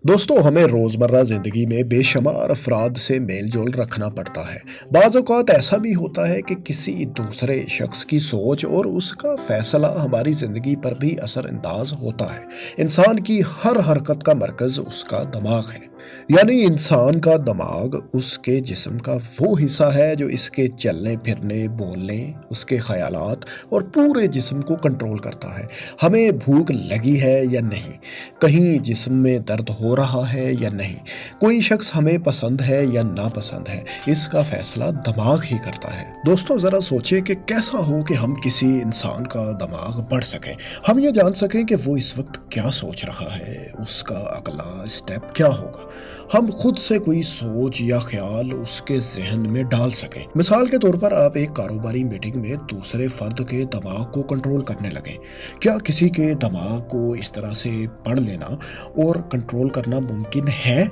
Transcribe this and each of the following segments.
دوستو ہمیں روزمرہ زندگی میں بے شمار افراد سے میل جول رکھنا پڑتا ہے۔ بعض اوقات ایسا بھی ہوتا ہے کہ کسی دوسرے شخص کی سوچ اور اس کا فیصلہ ہماری زندگی پر بھی اثر انداز ہوتا ہے۔ انسان کی ہر حرکت کا مرکز اس کا دماغ ہے۔ یعنی انسان کا دماغ اس کے جسم کا وہ حصہ ہے جو اس کے چلنے پھرنے، بولنے، اس کے خیالات اور پورے جسم کو کنٹرول کرتا ہے۔ ہمیں بھوک لگی ہے یا نہیں، کہیں جسم میں درد ہو رہا ہے یا نہیں، کوئی شخص ہمیں پسند ہے یا ناپسند ہے، اس کا فیصلہ دماغ ہی کرتا ہے۔ دوستو ذرا سوچیں کہ کیسا ہو کہ ہم کسی انسان کا دماغ پڑھ سکیں، ہم یہ جان سکیں کہ وہ اس وقت کیا سوچ رہا ہے، اس کا اگلا اسٹیپ کیا ہوگا، ہم خود سے کوئی سوچ یا خیال اس کے ذہن میں ڈال سکیں۔ مثال کے طور پر آپ ایک کاروباری میٹنگ میں دوسرے فرد کے دماغ کو کنٹرول کرنے لگیں۔ کیا کسی کے دماغ کو اس طرح سے پڑھ لینا اور کنٹرول کرنا ممکن ہے؟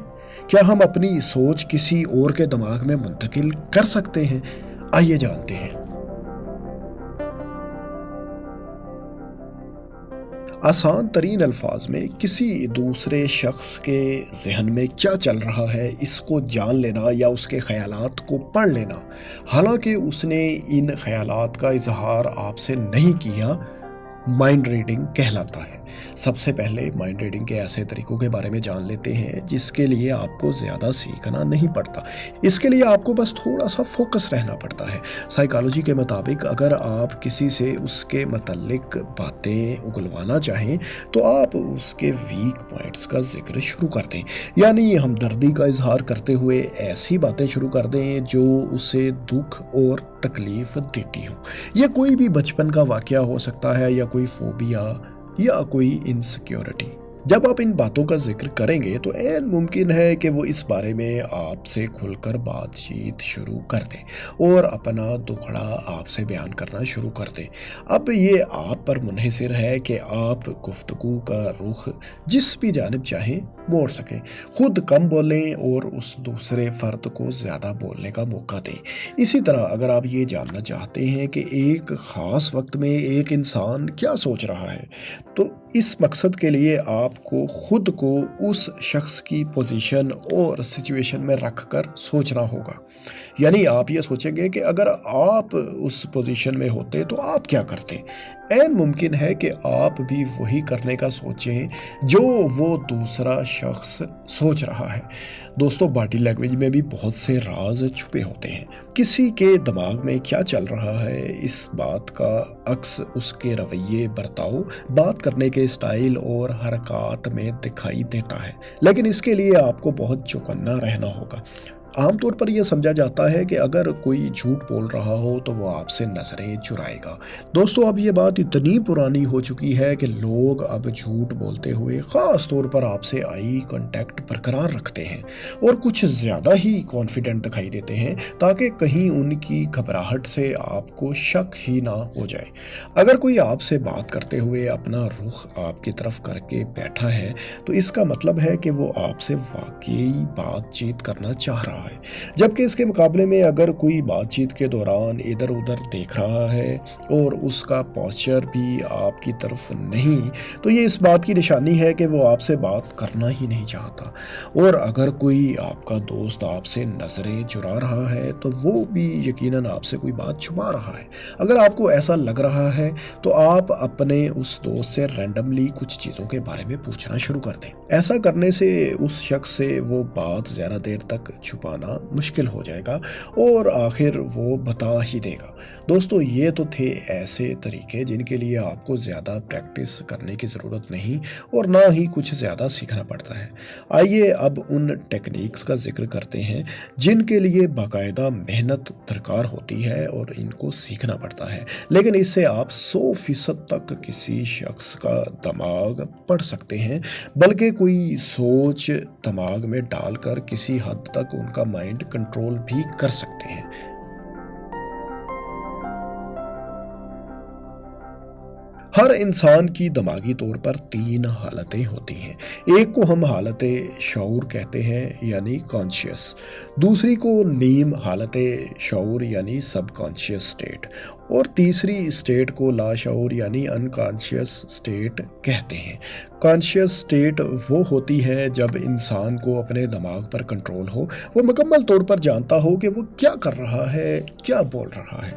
کیا ہم اپنی سوچ کسی اور کے دماغ میں منتقل کر سکتے ہیں؟ آئیے جانتے ہیں۔ آسان ترین الفاظ میں کسی دوسرے شخص کے ذہن میں کیا چل رہا ہے اس کو جان لینا یا اس کے خیالات کو پڑھ لینا، حالانکہ اس نے ان خیالات کا اظہار آپ سے نہیں کیا، مائنڈ ریڈنگ کہلاتا ہے۔ سب سے پہلے مائنڈ ریڈنگ کے ایسے طریقوں کے بارے میں جان لیتے ہیں جس کے لیے آپ کو زیادہ سیکھنا نہیں پڑتا، اس کے لیے آپ کو بس تھوڑا سا فوکس رہنا پڑتا ہے۔ سائیکالوجی کے مطابق اگر آپ کسی سے اس کے متعلق باتیں اگلوانا چاہیں تو آپ اس کے ویک پوائنٹس کا ذکر شروع کر دیں، یعنی ہمدردی کا اظہار کرتے ہوئے ایسی باتیں شروع کر دیں جو اسے دکھ اور تکلیف دیتی ہوں۔ یہ کوئی بھی بچپن کا واقعہ ہو سکتا ہے یا کوئی فوبیا یا کوئی انسیکیورٹی۔ جب آپ ان باتوں کا ذکر کریں گے تو عین ممکن ہے کہ وہ اس بارے میں آپ سے کھل کر بات چیت شروع کر دیں اور اپنا دکھڑا آپ سے بیان کرنا شروع کر دیں۔ اب یہ آپ پر منحصر ہے کہ آپ گفتگو کا رخ جس بھی جانب چاہیں موڑ سکیں، خود کم بولیں اور اس دوسرے فرد کو زیادہ بولنے کا موقع دیں۔ اسی طرح اگر آپ یہ جاننا چاہتے ہیں کہ ایک خاص وقت میں ایک انسان کیا سوچ رہا ہے تو اس مقصد کے لیے آپ کو خود کو اس شخص کی پوزیشن اور سچویشن میں رکھ کر سوچنا ہوگا۔ یعنی آپ یہ سوچیں گے کہ اگر آپ اس پوزیشن میں ہوتے تو آپ کیا کرتے۔ عین ممکن ہے کہ آپ بھی وہی کرنے کا سوچیں جو وہ دوسرا شخص سوچ رہا ہے۔ دوستو باڈی لینگویج میں بھی بہت سے راز چھپے ہوتے ہیں۔ کسی کے دماغ میں کیا چل رہا ہے اس بات کا عکس اس کے رویے، برتاؤ، بات کرنے کے اسٹائل اور حرکات میں دکھائی دیتا ہے، لیکن اس کے لیے آپ کو بہت چوکنا رہنا ہوگا۔ عام طور پر یہ سمجھا جاتا ہے کہ اگر کوئی جھوٹ بول رہا ہو تو وہ آپ سے نظریں چرائے گا۔ دوستو اب یہ بات اتنی پرانی ہو چکی ہے کہ لوگ اب جھوٹ بولتے ہوئے خاص طور پر آپ سے آئی کانٹیکٹ برقرار رکھتے ہیں اور کچھ زیادہ ہی کانفیڈنٹ دکھائی دیتے ہیں تاکہ کہیں ان کی گھبراہٹ سے آپ کو شک ہی نہ ہو جائے۔ اگر کوئی آپ سے بات کرتے ہوئے اپنا رخ آپ کی طرف کر کے بیٹھا ہے تو اس کا مطلب ہے کہ وہ آپ سے واقعی بات چیت کرنا چاہ رہا ہے، جبکہ اس کے مقابلے میں اگر کوئی بات چیت کے دوران ادھر ادھر دیکھ رہا ہے اور اس کا پوسچر بھی آپ کی طرف نہیں تو یہ اس بات کی نشانی ہے کہ وہ آپ سے بات کرنا ہی نہیں چاہتا۔ اور اگر کوئی آپ کا دوست آپ سے نظریں چرا رہا ہے تو وہ بھی یقیناً آپ سے کوئی بات چھپا رہا ہے۔ اگر آپ کو ایسا لگ رہا ہے تو آپ اپنے اس دوست سے رینڈملی کچھ چیزوں کے بارے میں پوچھنا شروع کر دیں۔ ایسا کرنے سے اس شخص سے وہ بات زیادہ دیر تک چھپانا مشکل ہو جائے گا اور آخر وہ بتا ہی دے گا۔ دوستو یہ تو تھے ایسے طریقے جن کے لیے آپ کو زیادہ پریکٹس کرنے کی ضرورت نہیں اور نہ ہی کچھ زیادہ سیکھنا پڑتا ہے۔ آئیے اب ان ٹیکنیکس کا ذکر کرتے ہیں جن کے لیے باقاعدہ محنت درکار ہوتی ہے اور ان کو سیکھنا پڑتا ہے، لیکن اس سے آپ 100% تک کسی شخص کا دماغ پڑھ سکتے ہیں، بلکہ کوئی سوچ دماغ میں ڈال کر کسی حد تک ان کا مائنڈ کنٹرول بھی کر سکتے ہیں۔ ہر انسان کی دماغی طور پر 3 حالتیں ہوتی ہیں۔ ایک کو ہم حالت شعور کہتے ہیں یعنی کانشیس، دوسری کو نیم حالت شعور یعنی سب کانشیس سٹیٹ، اور تیسری اسٹیٹ کو لاشعور یعنی انکانشیس اسٹیٹ کہتے ہیں۔ کانشیس اسٹیٹ وہ ہوتی ہے جب انسان کو اپنے دماغ پر کنٹرول ہو، وہ مکمل طور پر جانتا ہو کہ وہ کیا کر رہا ہے، کیا بول رہا ہے۔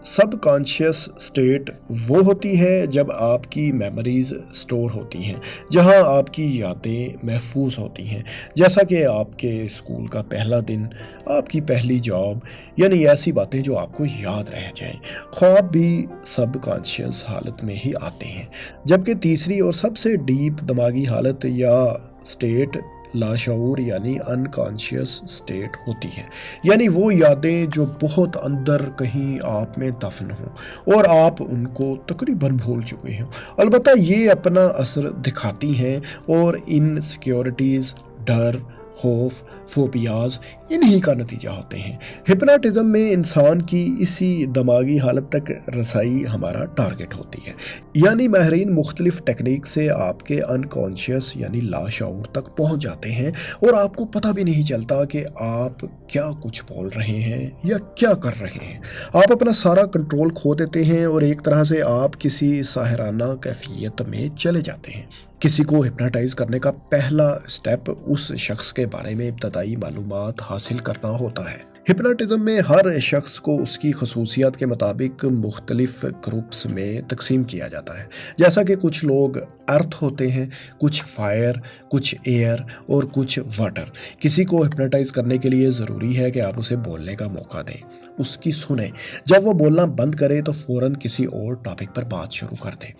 سب کانشیس اسٹیٹ وہ ہوتی ہے جب آپ کی میموریز سٹور ہوتی ہیں، جہاں آپ کی یادیں محفوظ ہوتی ہیں، جیسا کہ آپ کے اسکول کا پہلا دن، آپ کی پہلی جاب، یعنی ایسی باتیں جو آپ کو یاد رہ جائیں۔ خواب بھی سب کانشیس حالت میں ہی آتے ہیں، جبکہ تیسری اور سب سے ڈیپ دماغی حالت یا اسٹیٹ لاشعور یعنی انکانشیس اسٹیٹ ہوتی ہے، یعنی وہ یادیں جو بہت اندر کہیں آپ میں دفن ہوں اور آپ ان کو تقریباً بھول چکے ہیں، البتہ یہ اپنا اثر دکھاتی ہیں اور ان سیکیورٹیز، ڈر، خوف، فوبیاز انہی کا نتیجہ ہوتے ہیں۔ ہپناٹزم میں انسان کی اسی دماغی حالت تک رسائی ہمارا ٹارگٹ ہوتی ہے، یعنی ماہرین مختلف ٹیکنیک سے آپ کے انکانشیس یعنی لاشعور تک پہنچ جاتے ہیں اور آپ کو پتہ بھی نہیں چلتا کہ آپ کیا کچھ بول رہے ہیں یا کیا کر رہے ہیں۔ آپ اپنا سارا کنٹرول کھو دیتے ہیں اور ایک طرح سے آپ کسی ساحرانہ کیفیت میں چلے جاتے ہیں۔ کسی کو ہپناٹائز کرنے کا پہلا سٹیپ اس شخص کے بارے میں ابتدائی معلومات حاصل کرنا ہوتا ہے۔ ہپناٹزم میں ہر شخص کو اس کی خصوصیات کے مطابق مختلف گروپس میں تقسیم کیا جاتا ہے، جیسا کہ کچھ لوگ ارتھ ہوتے ہیں، کچھ فائر، کچھ ایئر اور کچھ واٹر۔ کسی کو ہپناٹائز کرنے کے لیے ضروری ہے کہ آپ اسے بولنے کا موقع دیں، اس کی سنیں، جب وہ بولنا بند کرے تو فوراً کسی اور ٹاپک پر بات شروع کر دیں،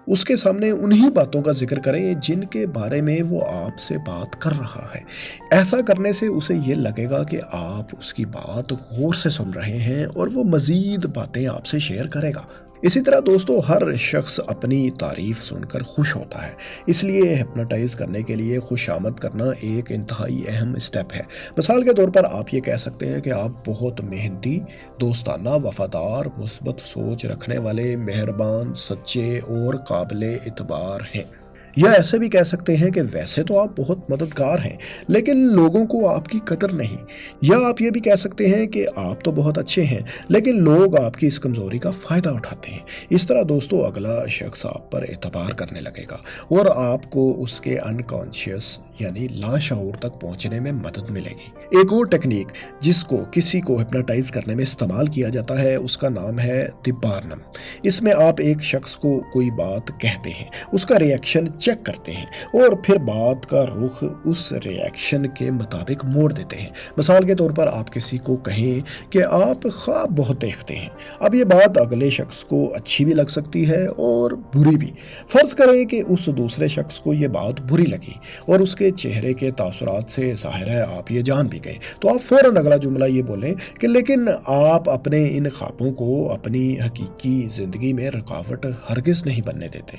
اس کے سامنے انہی باتوں کا ذکر کریں جن کے بارے میں وہ آپ سے بات کر رہا ہے۔ ایسا کرنے سے اسے یہ لگے گا کہ آپ اس کی بات غور سے سن رہے ہیں اور وہ مزید باتیں آپ سے شیئر کرے گا۔ اسی طرح دوستو، ہر شخص اپنی تعریف سن کر خوش ہوتا ہے، اس لیے ہپناٹائز کرنے کے لیے خوش آمد کرنا ایک انتہائی اہم سٹیپ ہے۔ مثال کے طور پر آپ یہ کہہ سکتے ہیں کہ آپ بہت محنتی، دوستانہ، وفادار، مثبت سوچ رکھنے والے، مہربان، سچے اور قابل اعتبار ہیں۔ یا ایسے بھی کہہ سکتے ہیں کہ ویسے تو آپ بہت مددگار ہیں لیکن لوگوں کو آپ کی قدر نہیں۔ یا آپ یہ بھی کہہ سکتے ہیں کہ آپ تو بہت اچھے ہیں لیکن لوگ آپ کی اس کمزوری کا فائدہ اٹھاتے ہیں۔ اس طرح دوستو، اگلا شخص آپ پر اعتبار کرنے لگے گا اور آپ کو اس کے انکانشیس یعنی لاشعور تک پہنچنے میں مدد ملے گی۔ ایک اور ٹیکنیک جس کو کسی کو ہپناٹائز کرنے میں استعمال کیا جاتا ہے اس کا نام ہے دی بارنم۔ اس میں آپ ایک شخص کو کوئی بات کہتے ہیں، اس کا ری ایکشن چیک کرتے ہیں اور پھر بات کا رخ اس ری ایکشن کے مطابق موڑ دیتے ہیں۔ مثال کے طور پر آپ کسی کو کہیں کہ آپ خواب بہت دیکھتے ہیں۔ اب یہ بات اگلے شخص کو اچھی بھی لگ سکتی ہے اور بری بھی۔ فرض کریں کہ اس دوسرے شخص کو یہ بات بری لگی اور اس کے چہرے کے تاثرات سے ظاہر ہے آپ یہ جان بھی گئے، تو آپ فوراً اگلا جملہ یہ بولیں کہ لیکن آپ اپنے ان خوابوں کو اپنی حقیقی زندگی میں رکاوٹ ہرگز نہیں بننے دیتے،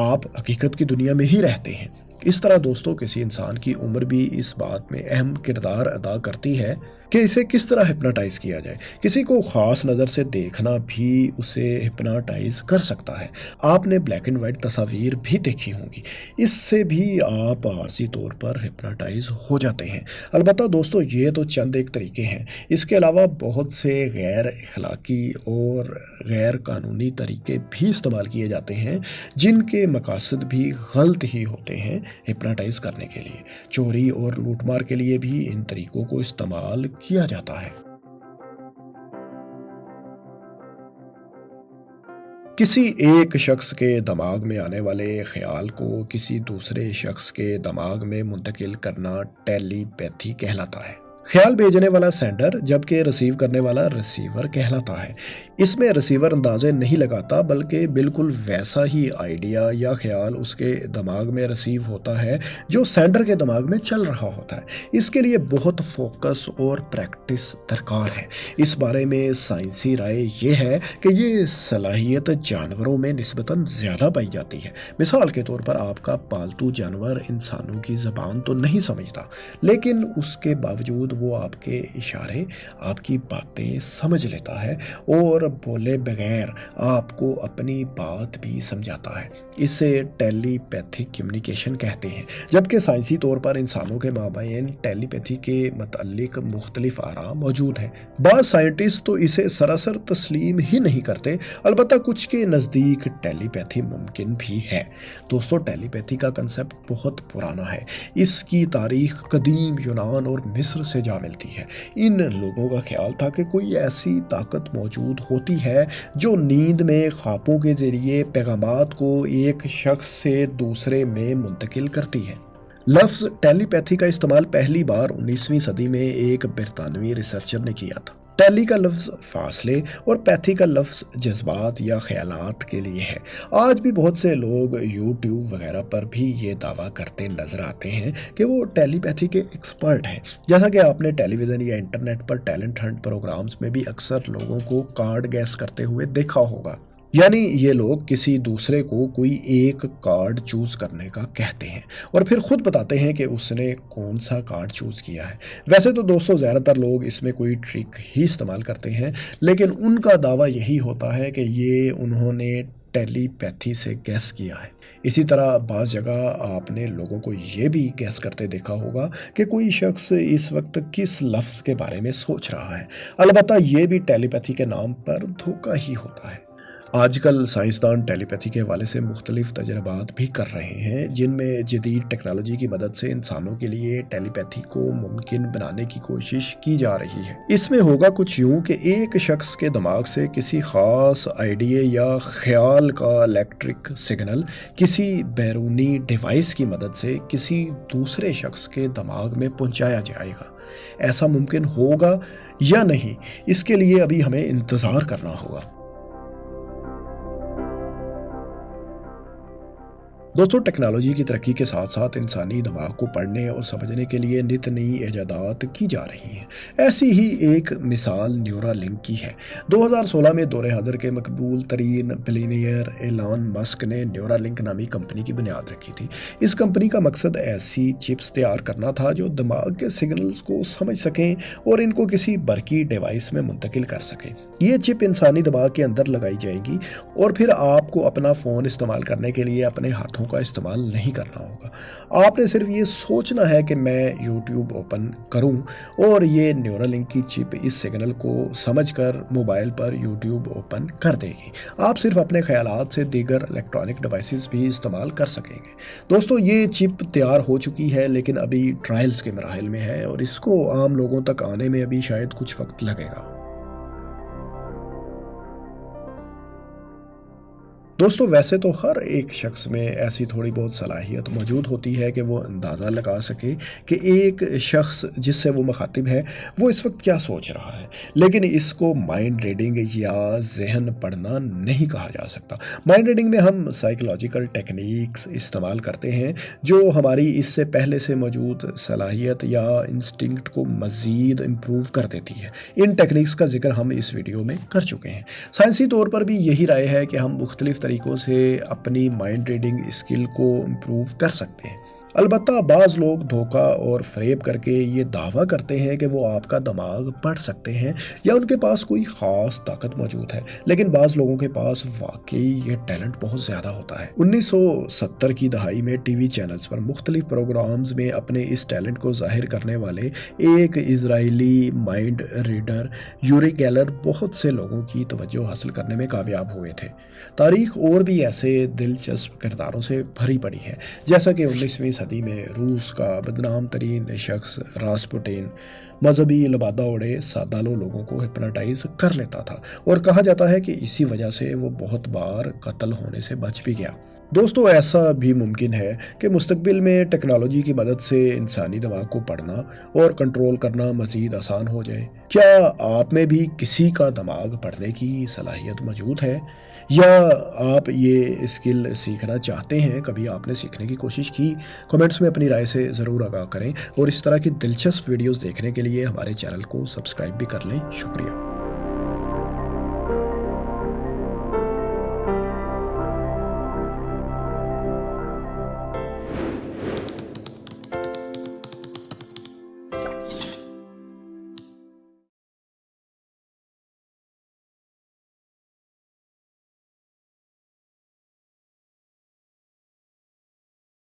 آپ حقیقت کی دنیا میں ہی رہتے ہیں۔ اس طرح دوستو، کسی انسان کی عمر بھی اس بات میں اہم کردار ادا کرتی ہے کہ اسے کس طرح ہپناٹائز کیا جائے۔ کسی کو خاص نظر سے دیکھنا بھی اسے ہپناٹائز کر سکتا ہے۔ آپ نے بلیک اینڈ وائٹ تصاویر بھی دیکھی ہوں گی، اس سے بھی آپ عارضی طور پر ہپناٹائز ہو جاتے ہیں۔ البتہ دوستو، یہ تو چند ایک طریقے ہیں، اس کے علاوہ بہت سے غیر اخلاقی اور غیر قانونی طریقے بھی استعمال کیے جاتے ہیں جن کے مقاصد بھی غلط ہی ہوتے ہیں۔ ہپناٹائز کرنے کے لیے چوری اور لوٹ مار کے لیے بھی ان طریقوں کو استعمال کیا جاتا ہے۔ کسی ایک شخص کے دماغ میں آنے والے خیال کو کسی دوسرے شخص کے دماغ میں منتقل کرنا ٹیلی پیتھی کہلاتا ہے۔ خیال بھیجنے والا سینڈر جبکہ ریسیو کرنے والا ریسیور کہلاتا ہے۔ اس میں ریسیور اندازے نہیں لگاتا بلکہ بالکل ویسا ہی آئیڈیا یا خیال اس کے دماغ میں ریسیو ہوتا ہے جو سینڈر کے دماغ میں چل رہا ہوتا ہے۔ اس کے لیے بہت فوکس اور پریکٹس درکار ہے۔ اس بارے میں سائنسی رائے یہ ہے کہ یہ صلاحیت جانوروں میں نسبتاً زیادہ پائی جاتی ہے۔ مثال کے طور پر آپ کا پالتو جانور انسانوں کی زبان تو نہیں سمجھتا لیکن اس کے باوجود وہ آپ کے اشارے آپ کی باتیں سمجھ لیتا ہے اور بولے بغیر آپ کو اپنی بات بھی سمجھاتا ہے۔ اسے ٹیلی پیتھک کمیونیکیشن کہتے ہیں، جبکہ سائنسی طور پر انسانوں کے مابین ٹیلی پیتھی کے متعلق مختلف آراء موجود ہیں۔ بعض سائنٹسٹ تو اسے سراسر تسلیم ہی نہیں کرتے، البتہ کچھ کے نزدیک ٹیلی پیتھی ممکن بھی ہے۔ دوستو، ٹیلی پیتھی کا کنسیپٹ بہت پرانا ہے۔ اس کی تاریخ قدیم یونان اور مصر سے جا ملتی ہے۔ ان لوگوں کا خیال تھا کہ کوئی ایسی طاقت موجود ہوتی ہے جو نیند میں خوابوں کے ذریعے پیغامات کو ایک شخص سے دوسرے میں منتقل کرتی ہے۔ لفظ ٹیلی پیتھی کا استعمال پہلی بار 19ویں صدی میں ایک برطانوی ریسرچر نے کیا تھا۔ ٹیلی کا لفظ فاصلے اور پیتھی کا لفظ جذبات یا خیالات کے لیے ہے۔ آج بھی بہت سے لوگ یوٹیوب وغیرہ پر بھی یہ دعویٰ کرتے نظر آتے ہیں کہ وہ ٹیلی پیتھی کے ایکسپرٹ ہیں، جیسا کہ آپ نے ٹیلی ویژن یا انٹرنیٹ پر ٹیلنٹ ہنٹ پروگرامز میں بھی اکثر لوگوں کو کارڈ گیس کرتے ہوئے دیکھا ہوگا۔ یعنی یہ لوگ کسی دوسرے کو کوئی ایک کارڈ چوز کرنے کا کہتے ہیں اور پھر خود بتاتے ہیں کہ اس نے کون سا کارڈ چوز کیا ہے۔ ویسے تو دوستو زیادہ تر لوگ اس میں کوئی ٹرک ہی استعمال کرتے ہیں، لیکن ان کا دعویٰ یہی ہوتا ہے کہ یہ انہوں نے ٹیلی پیتھی سے گیس کیا ہے۔ اسی طرح بعض جگہ آپ نے لوگوں کو یہ بھی گیس کرتے دیکھا ہوگا کہ کوئی شخص اس وقت کس لفظ کے بارے میں سوچ رہا ہے۔ البتہ یہ بھی ٹیلی پیتھی کے نام پر دھوکہ ہی ہوتا ہے۔ آج کل سائنسدان ٹیلی پیتھی کے حوالے سے مختلف تجربات بھی کر رہے ہیں، جن میں جدید ٹیکنالوجی کی مدد سے انسانوں کے لیے ٹیلی پیتھی کو ممکن بنانے کی کوشش کی جا رہی ہے۔ اس میں ہوگا کچھ یوں کہ ایک شخص کے دماغ سے کسی خاص آئیڈیا یا خیال کا الیکٹرک سگنل کسی بیرونی ڈیوائس کی مدد سے کسی دوسرے شخص کے دماغ میں پہنچایا جائے گا۔ ایسا ممکن ہوگا یا نہیں، اس کے لیے ابھی ہمیں انتظار کرنا ہوگا۔ دوستو، ٹیکنالوجی کی ترقی کے ساتھ ساتھ انسانی دماغ کو پڑھنے اور سمجھنے کے لیے نت نئی ایجادات کی جا رہی ہیں۔ ایسی ہی ایک مثال نیورا لنک کی ہے۔ 2016 میں دور حاضر کے مقبول ترین بلینئر ایلان مسک نے نیورا لنک نامی کمپنی کی بنیاد رکھی تھی۔ اس کمپنی کا مقصد ایسی چپس تیار کرنا تھا جو دماغ کے سگنلز کو سمجھ سکیں اور ان کو کسی برقی ڈیوائس میں منتقل کر سکیں۔ یہ چپ انسانی دماغ کے اندر لگائی جائے گی اور پھر آپ کو اپنا فون استعمال کرنے کے لیے اپنے ہاتھوں کا استعمال نہیں کرنا ہوگا۔ آپ نے صرف یہ سوچنا ہے کہ میں یوٹیوب اوپن کروں اور یہ نیورا لنک کی چپ اس سگنل کو سمجھ کر موبائل پر یوٹیوب اوپن کر دے گی۔ آپ صرف اپنے خیالات سے دیگر الیکٹرانک ڈیوائسز بھی استعمال کر سکیں گے۔ دوستو، یہ چپ تیار ہو چکی ہے لیکن ابھی ٹرائلز کے مراحل میں ہے اور اس کو عام لوگوں تک آنے میں ابھی شاید کچھ وقت لگے گا۔ دوستو، ویسے تو ہر ایک شخص میں ایسی تھوڑی بہت صلاحیت موجود ہوتی ہے کہ وہ اندازہ لگا سکے کہ ایک شخص جس سے وہ مخاطب ہے وہ اس وقت کیا سوچ رہا ہے، لیکن اس کو مائنڈ ریڈنگ یا ذہن پڑھنا نہیں کہا جا سکتا۔ مائنڈ ریڈنگ میں ہم سائیکولوجیکل ٹیکنیکس استعمال کرتے ہیں جو ہماری اس سے پہلے سے موجود صلاحیت یا انسٹنکٹ کو مزید امپروو کر دیتی ہے۔ ان ٹیکنیکس کا ذکر ہم اس ویڈیو میں کر چکے ہیں۔ سائنسی طور پر بھی یہی رائے ہے کہ ہم مختلف طریقوں سے اپنی مائنڈ ریڈنگ اسکل کو امپروو کر سکتے ہیں۔ البتہ بعض لوگ دھوکہ اور فریب کر کے یہ دعویٰ کرتے ہیں کہ وہ آپ کا دماغ پڑھ سکتے ہیں یا ان کے پاس کوئی خاص طاقت موجود ہے، لیکن بعض لوگوں کے پاس واقعی یہ ٹیلنٹ بہت زیادہ ہوتا ہے۔ 1970 کی دہائی میں ٹی وی چینلز پر مختلف پروگرامز میں اپنے اس ٹیلنٹ کو ظاہر کرنے والے ایک اسرائیلی مائنڈ ریڈر یوری گیلر بہت سے لوگوں کی توجہ حاصل کرنے میں کامیاب ہوئے تھے۔ تاریخ اور بھی ایسے دلچسپ کرداروں سے بھری پڑی ہے، جیسا کہ 19ویں صدی میں روس کا بدنام ترین شخص راسپوٹین مذہبی لبادہ اوڑے سادالو لوگوں کو ہپناٹائز کر لیتا تھا اور کہا جاتا ہے کہ اسی وجہ سے وہ بہت بار قتل ہونے سے بچ بھی گیا۔ دوستو، ایسا بھی ممکن ہے کہ مستقبل میں ٹیکنالوجی کی مدد سے انسانی دماغ کو پڑھنا اور کنٹرول کرنا مزید آسان ہو جائے۔ کیا آپ میں بھی کسی کا دماغ پڑھنے کی صلاحیت موجود ہے یا آپ یہ اسکل سیکھنا چاہتے ہیں؟ کبھی آپ نے سیکھنے کی کوشش کی؟ کمنٹس میں اپنی رائے سے ضرور آگاہ کریں اور اس طرح کی دلچسپ ویڈیوز دیکھنے کے لیے ہمارے چینل کو سبسکرائب بھی کر لیں۔ شکریہ۔